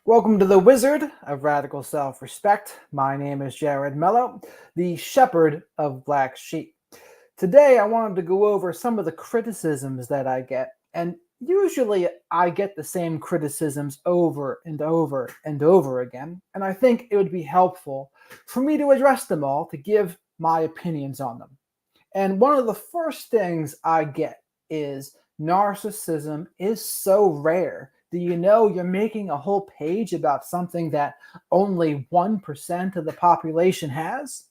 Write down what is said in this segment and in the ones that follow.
Welcome to the Wizard of Radical Self-Respect. My name is Jared Mello, the Shepherd of Black Sheep. Today I wanted to go over some of the criticisms that I get, and usually I get the same criticisms over and over and over again, and I think it would be helpful for me to address them all to give my opinions on them. And one of the first things I get is narcissism is so rare. Do you know you're making a whole page about something that only 1% of the population has?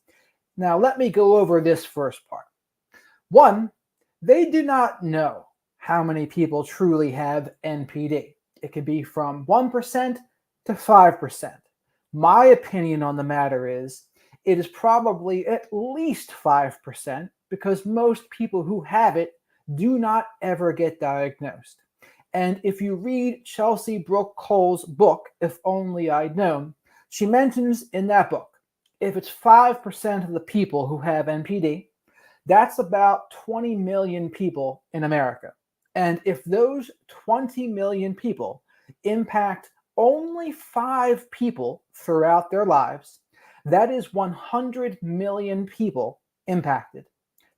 Now, let me go over this first part. One, they do not know how many people truly have NPD. It could be from 1% to 5%. My opinion on the matter is it is probably at least 5% because most people who have it do not ever get diagnosed. And if you read Chelsea Brooke Cole's book, If Only I'd Known, she mentions in that book, if it's 5% of the people who have NPD, that's about 20 million people in America. And if those 20 million people impact only 5 people throughout their lives, that is 100 million people impacted.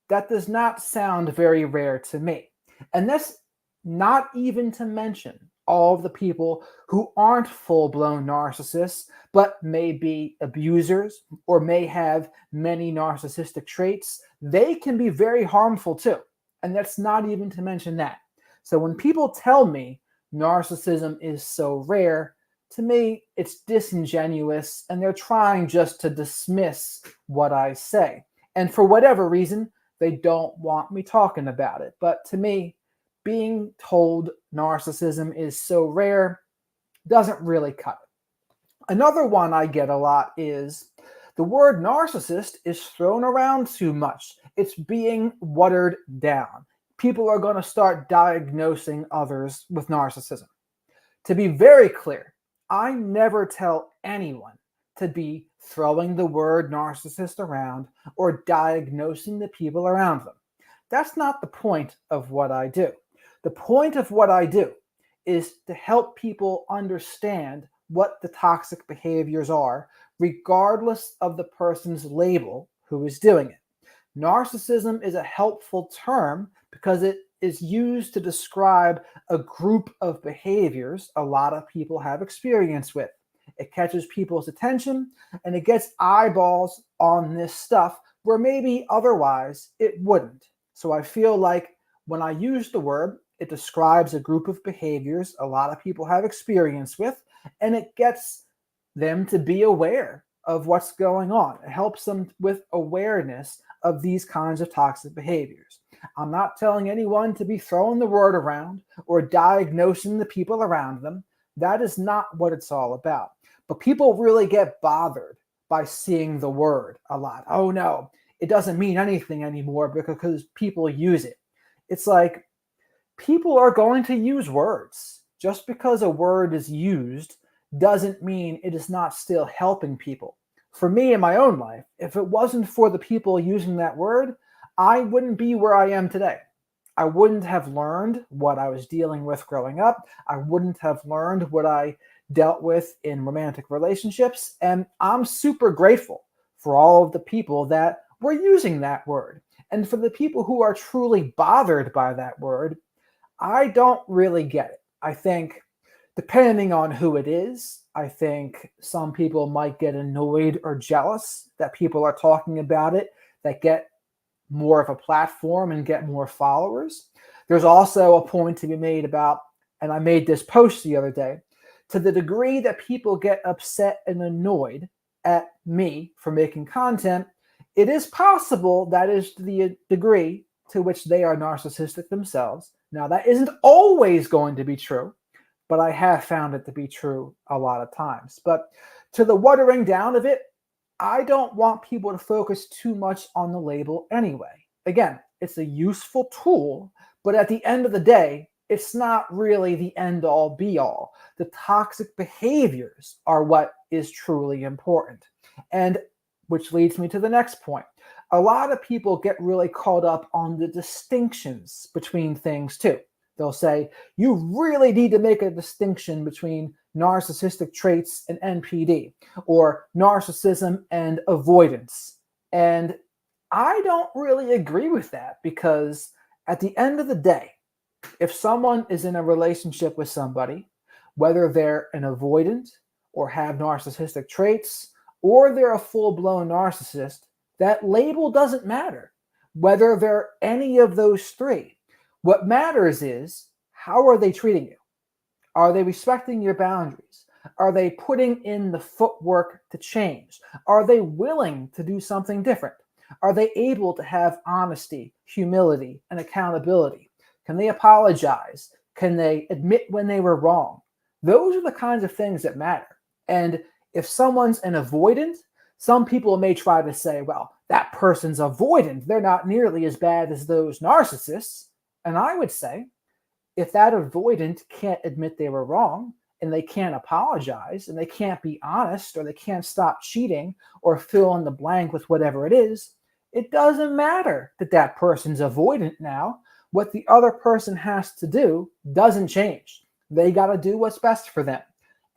That does not sound very rare to me. And that's not even to mention all of the people who aren't full-blown narcissists, but may be abusers or may have many narcissistic traits. They can be very harmful too. And that's not even to mention that. So when people tell me narcissism is so rare, to me, it's disingenuous, and they're trying just to dismiss what I say. And for whatever reason, they don't want me talking about it. But to me, being told narcissism is so rare doesn't really cut it. Another one I get a lot is the word narcissist is thrown around too much. It's being watered down. People are going to start diagnosing others with narcissism. To be very clear, I never tell anyone to be throwing the word narcissist around or diagnosing the people around them. That's not the point of what I do. The point of what I do is to help people understand what the toxic behaviors are, regardless of the person's label who is doing it. Narcissism is a helpful term because it is used to describe a group of behaviors a lot of people have experience with. It catches people's attention and it gets eyeballs on this stuff where maybe otherwise it wouldn't. So I feel like when I use the word, it describes a group of behaviors a lot of people have experience with, and it gets them to be aware of what's going on. It helps them with awareness of these kinds of toxic behaviors. I'm not telling anyone to be throwing the word around or diagnosing the people around them. That is not what it's all about. But people really get bothered by seeing the word a lot. Oh no, it doesn't mean anything anymore because people use it. It's like people are going to use words. Just because a word is used doesn't mean it is not still helping people. For me in my own life, if it wasn't for the people using that word, I wouldn't be where I am today. I wouldn't have learned what I was dealing with growing up. I wouldn't have learned what I dealt with in romantic relationships. And I'm super grateful for all of the people that were using that word. And for the people who are truly bothered by that word, I don't really get it. I think depending on who it is, I think some people might get annoyed or jealous that people are talking about it, that get more of a platform and get more followers. There's also a point to be made about, and I made this post the other day, to the degree that people get upset and annoyed at me for making content, it is possible that is the degree to which they are narcissistic themselves. Now, that isn't always going to be true, but I have found it to be true a lot of times. But to the watering down of it, I don't want people to focus too much on the label anyway. Again, it's a useful tool, but at the end of the day, it's not really the end-all be-all. The toxic behaviors are what is truly important. And which leads me to the next point. A lot of people get really caught up on the distinctions between things too. They'll say, you really need to make a distinction between narcissistic traits and NPD, or narcissism and avoidance. And I don't really agree with that, because at the end of the day, if someone is in a relationship with somebody, whether they're an avoidant or have narcissistic traits, or they're a full-blown narcissist, that label doesn't matter. Whether they're any of those three, what matters is, how are they treating you? Are they respecting your boundaries? Are they putting in the footwork to change? Are they willing to do something different? Are they able to have honesty, humility, and accountability? Can they apologize? Can they admit when they were wrong? Those are the kinds of things that matter. And if someone's an avoidant, some people may try to say, well, that person's avoidant. They're not nearly as bad as those narcissists. And I would say, if that avoidant can't admit they were wrong, and they can't apologize, and they can't be honest, or they can't stop cheating, or fill in the blank with whatever it is, it doesn't matter that that person's avoidant now. What the other person has to do doesn't change. They got to do what's best for them.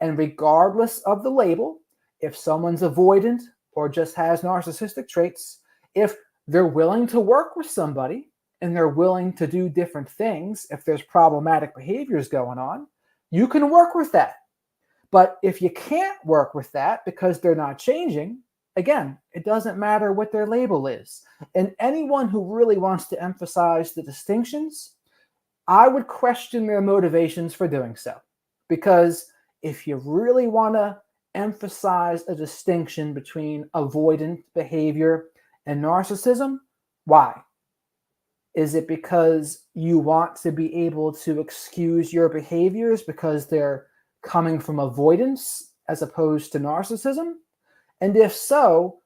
And regardless of the label, if someone's avoidant or just has narcissistic traits, if they're willing to work with somebody and they're willing to do different things, if there's problematic behaviors going on, you can work with that. But if you can't work with that because they're not changing, again, it doesn't matter what their label is. And anyone who really wants to emphasize the distinctions, I would question their motivations for doing so. Because if you really want to emphasize a distinction between avoidant behavior and narcissism, why? Is it because you want to be able to excuse your behaviors because they're coming from avoidance as opposed to narcissism? And if so,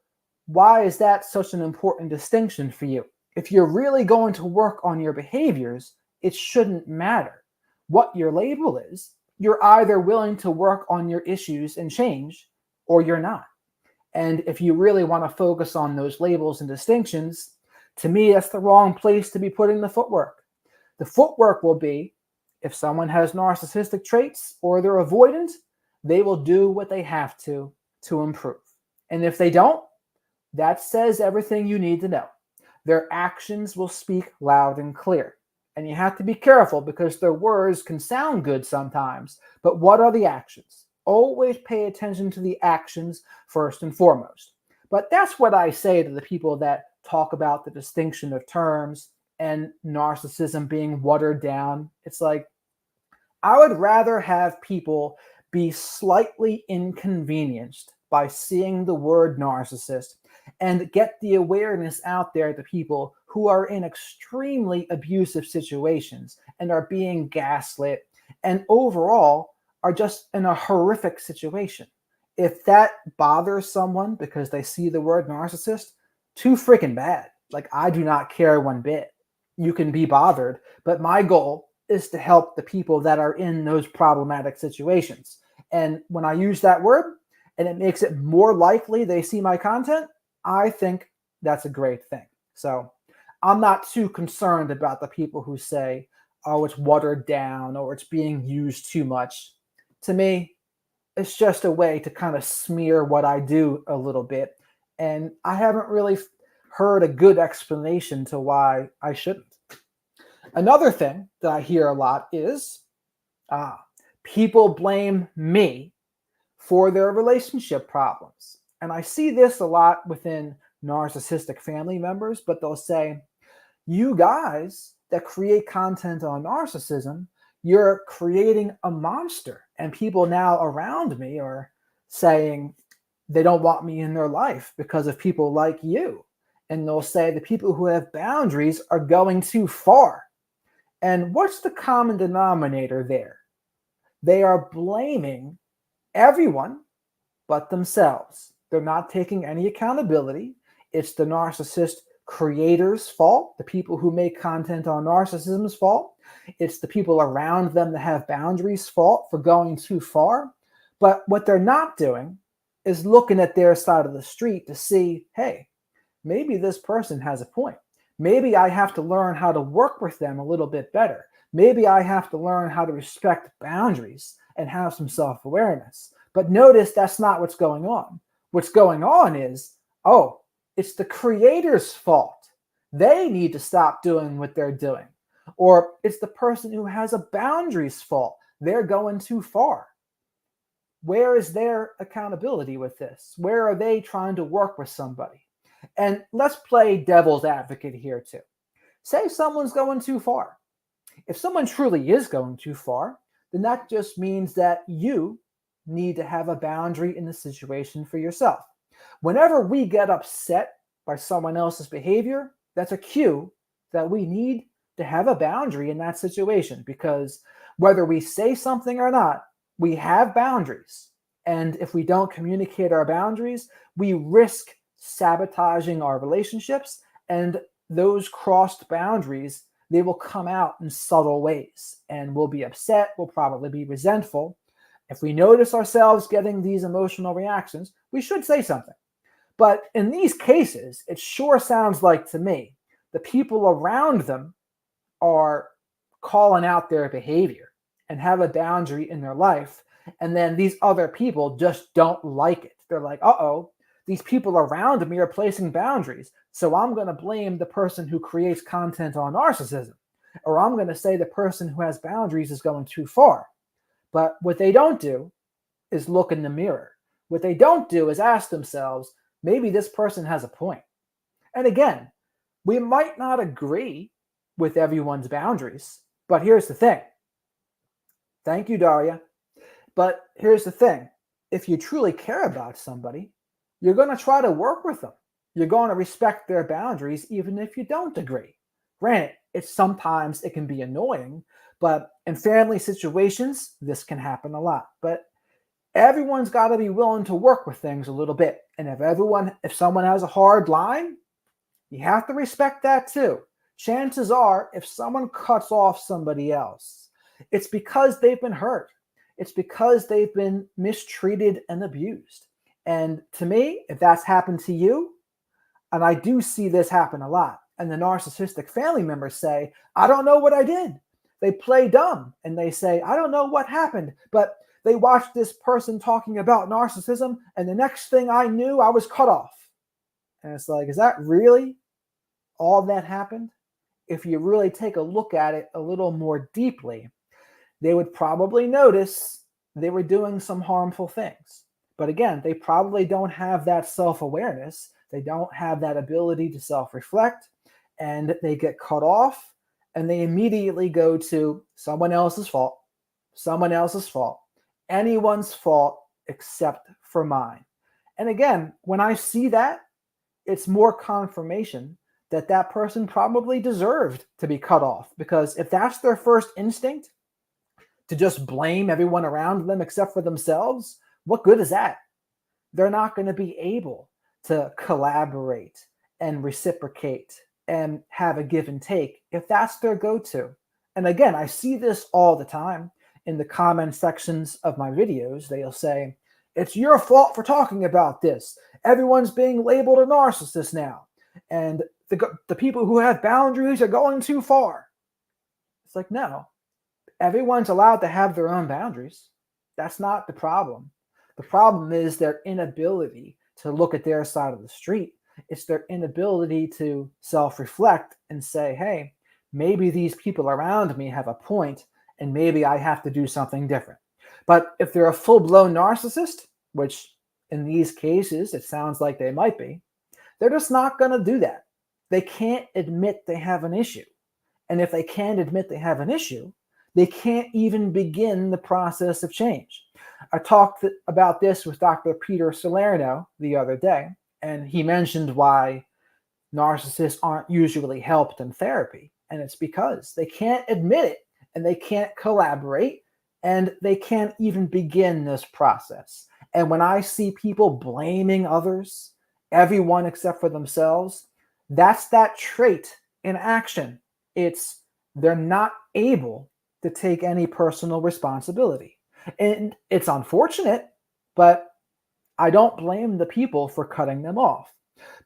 why is that such an important distinction for you? If you're really going to work on your behaviors, it shouldn't matter what your label is. You're either willing to work on your issues and change, or you're not. And if you really want to focus on those labels and distinctions, to me, that's the wrong place to be putting the footwork. The footwork will be, if someone has narcissistic traits or they're avoidant, they will do what they have to improve. And if they don't, that says everything you need to know. Their actions will speak loud and clear. And you have to be careful because their words can sound good sometimes, but what are the actions? Always pay attention to the actions first and foremost. But that's what I say to the people that talk about the distinction of terms and narcissism being watered down. It's like, I would rather have people be slightly inconvenienced by seeing the word narcissist and get the awareness out there to people who are in extremely abusive situations and are being gaslit and overall are just in a horrific situation. If that bothers someone because they see the word narcissist, too freaking bad. Like, I do not care one bit. You can be bothered, but my goal is to help the people that are in those problematic situations. And when I use that word and it makes it more likely they see my content, I think that's a great thing. So I'm not too concerned about the people who say, oh, it's watered down or it's being used too much. To me, it's just a way to kind of smear what I do a little bit. And I haven't really heard a good explanation to why I shouldn't. Another thing that I hear a lot is people blame me for their relationship problems. And I see this a lot within narcissistic family members, but they'll say, you guys that create content on narcissism, you're creating a monster. And people now around me are saying they don't want me in their life because of people like you. And they'll say the people who have boundaries are going too far. And what's the common denominator there? They are blaming everyone but themselves. They're not taking any accountability. It's the narcissist creator's fault, the people who make content on narcissism's fault. It's the people around them that have boundaries' fault for going too far. But what they're not doing is looking at their side of the street to see, hey, maybe this person has a point. Maybe I have to learn how to work with them a little bit better. Maybe I have to learn how to respect boundaries. and have some self-awareness. But notice that's not what's going on. What's going on is, oh, it's the creator's fault. They need to stop doing what they're doing. Or it's the person who has a boundaries fault. They're going too far. Where is their accountability with this? Where are they trying to work with somebody? And let's play devil's advocate here too. Say someone's going too far. If someone truly is going too far, then that just means that you need to have a boundary in the situation for yourself. Whenever we get upset by someone else's behavior, that's a cue that we need to have a boundary in that situation, because whether we say something or not, we have boundaries. And if we don't communicate our boundaries, we risk sabotaging our relationships, and those crossed boundaries, they will come out in subtle ways, and we'll be upset, we'll probably be resentful. If we notice ourselves getting these emotional reactions, we should say something. But in these cases, it sure sounds like to me the people around them are calling out their behavior and have a boundary in their life, and then these other people just don't like it. They're like, uh-oh, these people around me are placing boundaries, so I'm going to blame the person who creates content on narcissism, or I'm going to say the person who has boundaries is going too far. But what they don't do is look in the mirror. What they don't do is ask themselves, maybe this person has a point. And again, we might not agree with everyone's boundaries, but here's the thing. Thank you, Daria. But here's the thing. If you truly care about somebody, you're going to try to work with them. You're going to respect their boundaries, even if you don't agree. Granted, sometimes it can be annoying, but in family situations, this can happen a lot. But everyone's got to be willing to work with things a little bit. And if someone has a hard line, you have to respect that too. Chances are, if someone cuts off somebody else, it's because they've been hurt. It's because they've been mistreated and abused. And to me, if that's happened to you, and I do see this happen a lot, and the narcissistic family members say, I don't know what I did. They play dumb and they say, I don't know what happened, but they watched this person talking about narcissism, and the next thing I knew, I was cut off. And it's like, is that really all that happened? If you really take a look at it a little more deeply, they would probably notice they were doing some harmful things. But again, they probably don't have that self-awareness. They don't have that ability to self-reflect, and they get cut off, and they immediately go to someone else's fault, anyone's fault except for mine. And again, when I see that, it's more confirmation that that person probably deserved to be cut off, because if that's their first instinct, to just blame everyone around them except for themselves, what good is that? They're not going to be able to collaborate and reciprocate and have a give and take if that's their go-to. And again, I see this all the time in the comment sections of my videos. They'll say, it's your fault for talking about this. Everyone's being labeled a narcissist now. And the people who have boundaries are going too far. It's like, no. Everyone's allowed to have their own boundaries. That's not the problem. The problem is their inability to look at their side of the street. It's their inability to self-reflect and say, hey, maybe these people around me have a point, and maybe I have to do something different. But if they're a full-blown narcissist, which in these cases it sounds like they might be, they're just not going to do that. They can't admit they have an issue. And if they can't admit they have an issue, they can't even begin the process of change. I talked about this with Dr. Peter Salerno the other day, and he mentioned why narcissists aren't usually helped in therapy. And it's because they can't admit it, and they can't collaborate, and they can't even begin this process. And when I see people blaming others, everyone except for themselves, that's that trait in action. They're not able to take any personal responsibility. And it's unfortunate, but I don't blame the people for cutting them off.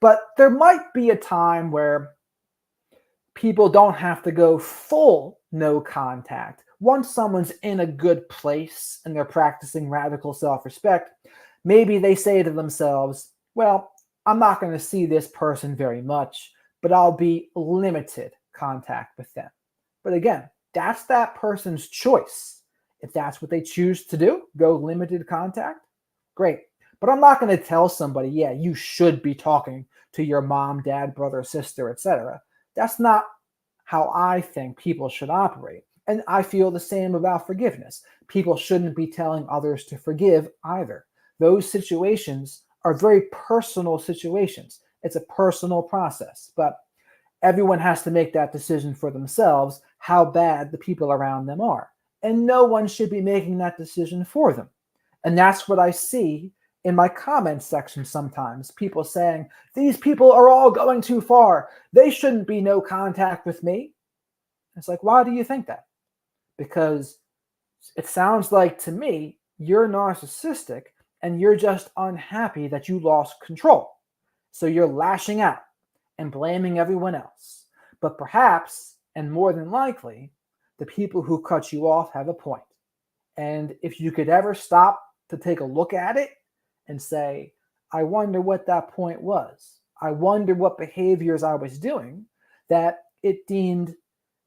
But there might be a time where people don't have to go full no contact, Once someone's in a good place and they're practicing radical self-respect, maybe they say to themselves, well, I'm not going to see this person very much, but I'll be limited contact with them. But again, that's that person's choice. If that's what they choose to do, go limited contact, great. But I'm not going to tell somebody, yeah, you should be talking to your mom, dad, brother, sister, etc. That's not how I think people should operate. And I feel the same about forgiveness. People shouldn't be telling others to forgive either. Those situations are very personal situations. It's a personal process, but everyone has to make that decision for themselves, how bad the people around them are. And no one should be making that decision for them. And that's what I see in my comments section sometimes. People saying, these people are all going too far. They shouldn't be no contact with me. It's like, why do you think that? Because it sounds like to me, you're narcissistic and you're just unhappy that you lost control. So you're lashing out and blaming everyone else. But perhaps, and more than likely, the people who cut you off have a point. And if you could ever stop to take a look at it and say, I wonder what that point was. I wonder what behaviors I was doing that it deemed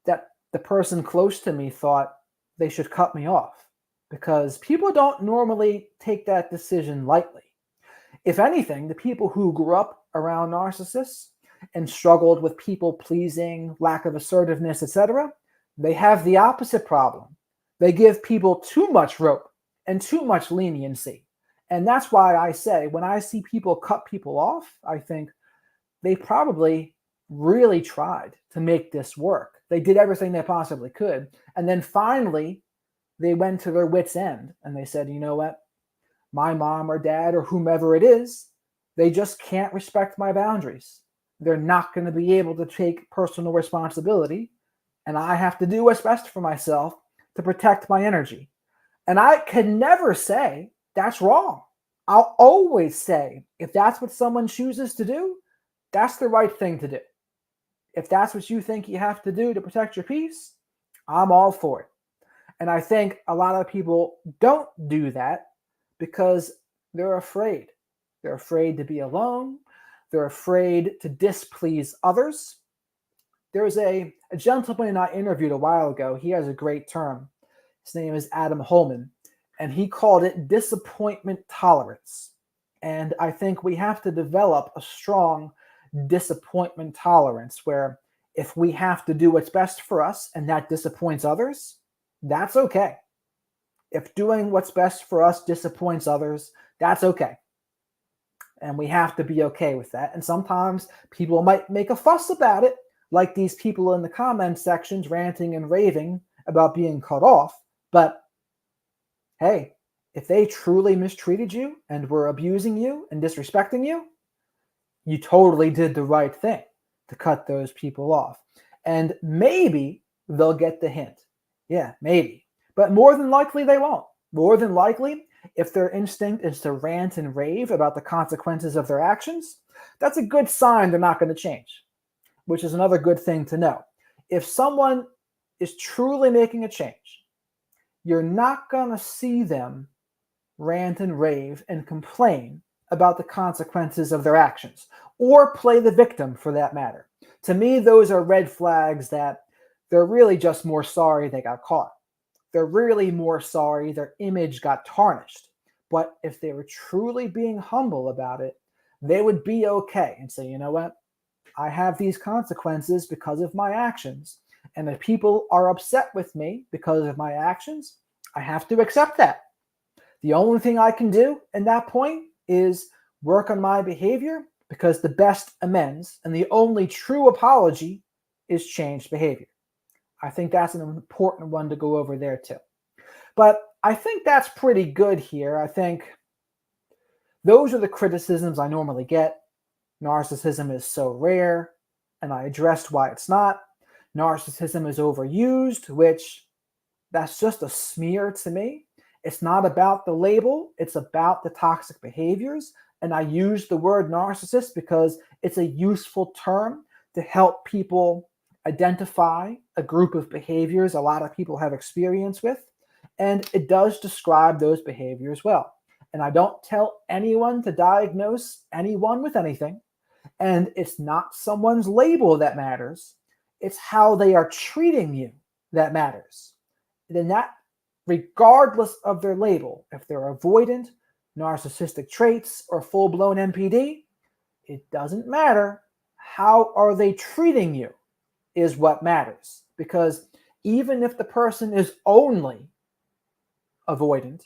that the person close to me thought they should cut me off. Because people don't normally take that decision lightly. If anything, the people who grew up around narcissists and struggled with people pleasing, lack of assertiveness, etc., they have the opposite problem. They give people too much rope and too much leniency. And that's why I say, when I see people cut people off, I think they probably really tried to make this work. They did everything they possibly could. And then finally, they went to their wits' end and they said, you know what? My mom or dad or whomever it is, they just can't respect my boundaries. They're not going to be able to take personal responsibility. And I have to do what's best for myself to protect my energy. And I can never say that's wrong. I'll always say, if that's what someone chooses to do, that's the right thing to do. If that's what you think you have to do to protect your peace, I'm all for it. And I think a lot of people don't do that because they're afraid. They're afraid to be alone. They're afraid to displease others. There's a gentleman I interviewed a while ago. He has a great term. His name is Adam Holman, and he called it disappointment tolerance. And I think we have to develop a strong disappointment tolerance where if we have to do what's best for us and that disappoints others, that's okay. If doing what's best for us disappoints others, that's okay. And we have to be okay with that. And sometimes people might make a fuss about it, like these people in the comment sections ranting and raving about being cut off. But hey, if they truly mistreated you and were abusing you and disrespecting you, you totally did the right thing to cut those people off. And maybe they'll get the hint. Yeah, maybe. But more than likely, they won't. More than likely, if their instinct is to rant and rave about the consequences of their actions, that's a good sign they're not going to change, which is another good thing to know. If someone is truly making a change, you're not going to see them rant and rave and complain about the consequences of their actions, or play the victim for that matter. To me, those are red flags that they're really just more sorry they got caught. They're really more sorry their image got tarnished. But if they were truly being humble about it, they would be okay and say, you know what? I have these consequences because of my actions. And if people are upset with me because of my actions, I have to accept that. The only thing I can do in that point is work on my behavior, because the best amends and the only true apology is changed behavior. I think that's an important one to go over there too. But I think that's pretty good here. I think those are the criticisms I normally get. Narcissism is so rare, and I addressed why it's not. Narcissism is overused, which that's just a smear to me. It's not about the label, it's about the toxic behaviors. And I use the word narcissist because it's a useful term to help people identify a group of behaviors a lot of people have experience with, and it does describe those behaviors well. And I don't tell anyone to diagnose anyone with anything, and it's not someone's label that matters, it's how they are treating you that matters. Then that, regardless of their label, if they're avoidant, narcissistic traits, or full-blown NPD, it doesn't matter. How are they treating you is what matters. Because even if the person is only avoidant,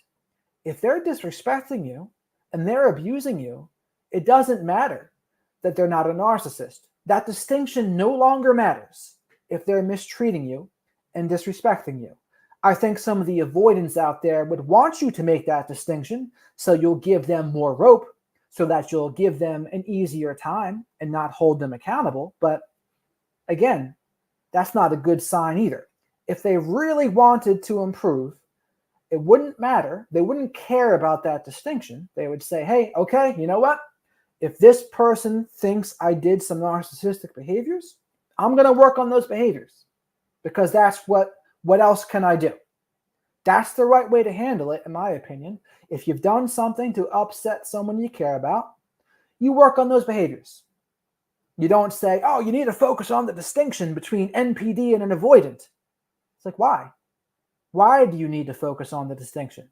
if they're disrespecting you and they're abusing you, it doesn't matter that they're not a narcissist. That distinction no longer matters if they're mistreating you and disrespecting you. I think some of the avoidants out there would want you to make that distinction, so you'll give them more rope, so that you'll give them an easier time and not hold them accountable. But again, that's not a good sign either. If they really wanted to improve, it wouldn't matter. They wouldn't care about that distinction. They would say, hey, okay, you know what? If this person thinks I did some narcissistic behaviors, I'm going to work on those behaviors, because that's what else can I do? That's the right way to handle it, in my opinion. If you've done something to upset someone you care about, you work on those behaviors. You don't say, oh, you need to focus on the distinction between NPD and an avoidant. It's like, why? Why do you need to focus on the distinction?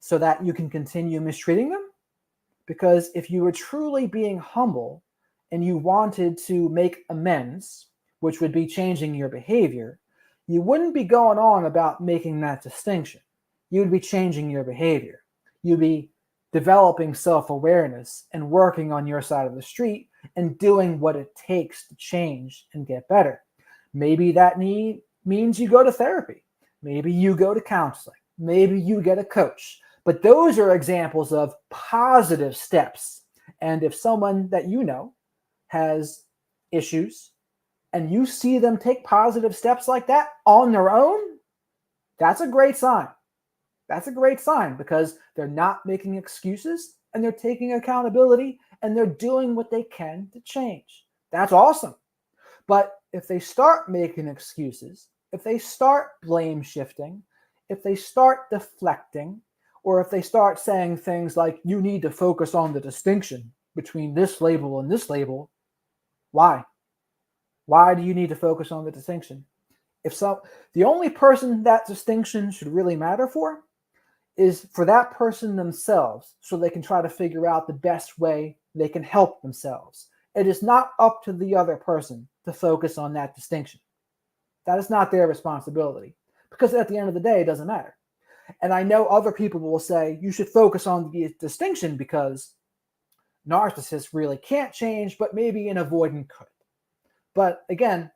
So that you can continue mistreating them? Because if you were truly being humble and you wanted to make amends, which would be changing your behavior, you wouldn't be going on about making that distinction. You'd be changing your behavior. You'd be developing self-awareness and working on your side of the street and doing what it takes to change and get better. Maybe that means you go to therapy. Maybe you go to counseling. Maybe you get a coach. But those are examples of positive steps. And if someone that you know has issues and you see them take positive steps like that on their own, that's a great sign. That's a great sign, because they're not making excuses and they're taking accountability and they're doing what they can to change. That's awesome. But if they start making excuses, if they start blame shifting, if they start deflecting, or if they start saying things like, you need to focus on the distinction between this label and this label, why? Why do you need to focus on the distinction? The only person that distinction should really matter for is for that person themselves, so they can try to figure out the best way they can help themselves. It is not up to the other person to focus on that distinction. That is not their responsibility, because at the end of the day, it doesn't matter. And I know other people will say you should focus on the distinction because narcissists really can't change, but maybe an avoidant could. But again,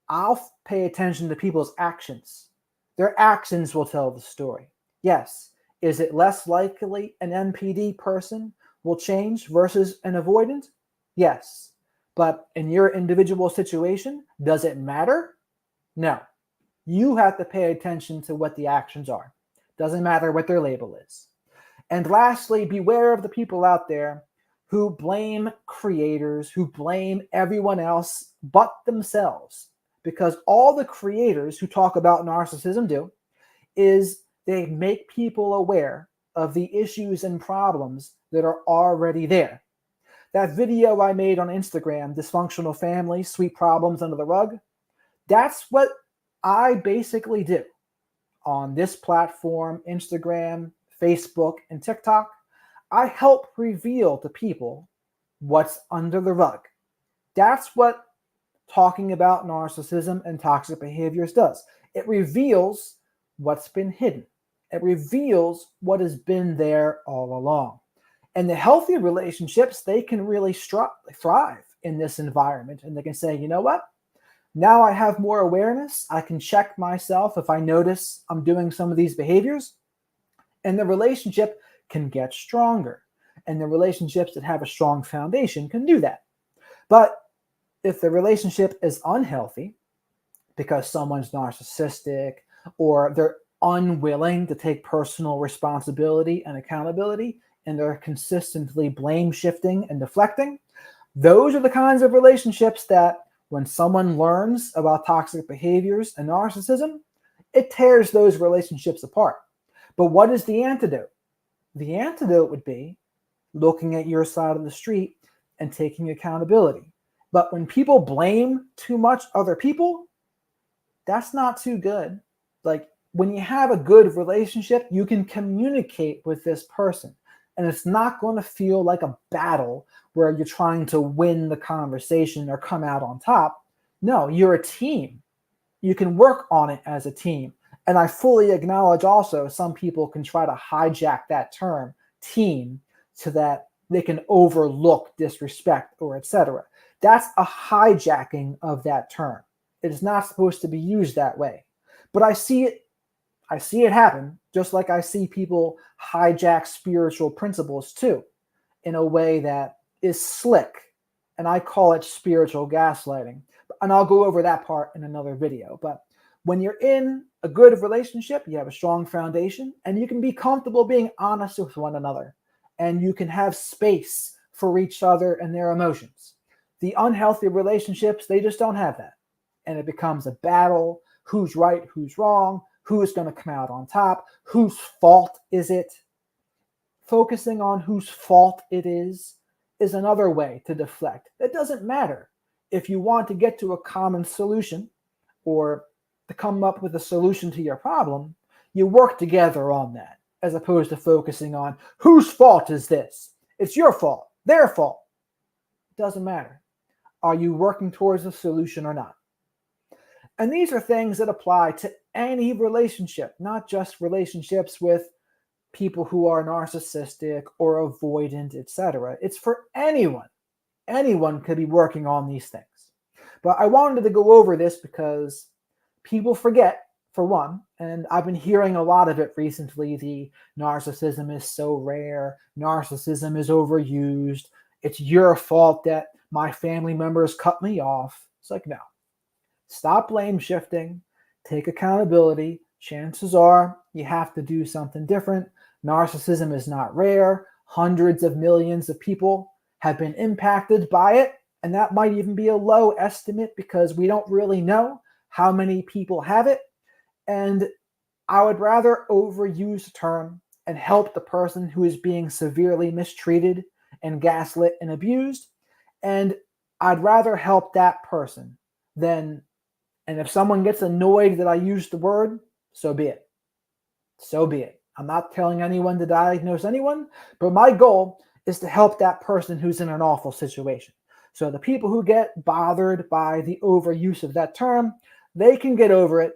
I'll pay attention to people's actions. Their actions will tell the story. Yes, is it less likely an NPD person will change versus an avoidant? Yes. But in your individual situation, does it matter? No. You have to pay attention to what the actions are. Doesn't matter what their label is. And lastly, beware of the people out there who blame creators, who blame everyone else but themselves. Because all the creators who talk about narcissism do is they make people aware of the issues and problems that are already there. That video I made on Instagram, Dysfunctional Family, Sweet Problems Under the Rug, that's what I basically do on this platform, Instagram, Facebook, and TikTok. I help reveal to people what's under the rug. That's what talking about narcissism and toxic behaviors does. It reveals what's been hidden. It reveals what has been there all along. And the healthy relationships, they can really thrive in this environment. And they can say, you know what? Now I have more awareness. I can check myself if I notice I'm doing some of these behaviors. And the relationship can get stronger. And the relationships that have a strong foundation can do that. But if the relationship is unhealthy because someone's narcissistic or they're unwilling to take personal responsibility and accountability, and they're consistently blame shifting and deflecting, those are the kinds of relationships that When someone learns about toxic behaviors and narcissism, it tears those relationships apart. But what is the antidote? The antidote would be looking at your side of the street and taking accountability. But when people blame too much other people, that's not too good. Like, when you have a good relationship, you can communicate with this person, and it's not going to feel like a battle where you're trying to win the conversation or come out on top. No, you're a team. You can work on it as a team. And I fully acknowledge also some people can try to hijack that term team so that they can overlook disrespect or etc. That's a hijacking of that term. It is not supposed to be used that way. But I see it happen, just like I see people hijack spiritual principles too, in a way that is slick. And I call it spiritual gaslighting. And I'll go over that part in another video. But when you're in a good relationship, you have a strong foundation, and you can be comfortable being honest with one another, and you can have space for each other and their emotions. The unhealthy relationships, they just don't have that. And it becomes a battle. Who's right? Who's wrong? Who's going to come out on top? Whose fault is it? Focusing on whose fault it is another way to deflect. It doesn't matter. If you want to get to a common solution or to come up with a solution to your problem, you work together on that, as opposed to focusing on whose fault is this? It's your fault, their fault. It doesn't matter. Are you working towards a solution or not? And these are things that apply to any relationship, not just relationships with people who are narcissistic or avoidant, etc. It's for anyone. Anyone could be working on these things. But I wanted to go over this because people forget, for one, and I've been hearing a lot of it recently, the narcissism is so rare, narcissism is overused, it's your fault that my family members cut me off. It's like, no. Stop blame shifting, take accountability. Chances are you have to do something different. Narcissism is not rare. Hundreds of millions of people have been impacted by it, and that might even be a low estimate because we don't really know how many people have it. And I would rather overuse the term and help the person who is being severely mistreated and gaslit and abused. And I'd rather help that person than, and if someone gets annoyed that I use the word, so be it. So be it. I'm not telling anyone to diagnose anyone, but my goal is to help that person who's in an awful situation. So the people who get bothered by the overuse of that term, they can get over it.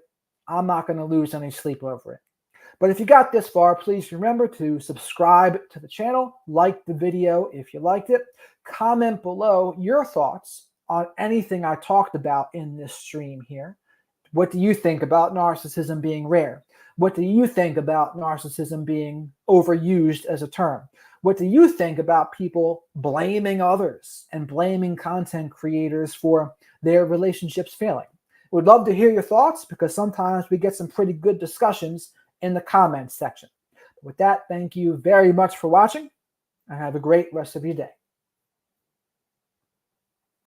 I'm not going to lose any sleep over it. But if you got this far, please remember to subscribe to the channel, like the video if you liked it, comment below your thoughts on anything I talked about in this stream here. What do you think about narcissism being rare? What do you think about narcissism being overused as a term? What do you think about people blaming others and blaming content creators for their relationships failing? We'd love to hear your thoughts because sometimes we get some pretty good discussions in the comments section. With that, thank you very much for watching and have a great rest of your day.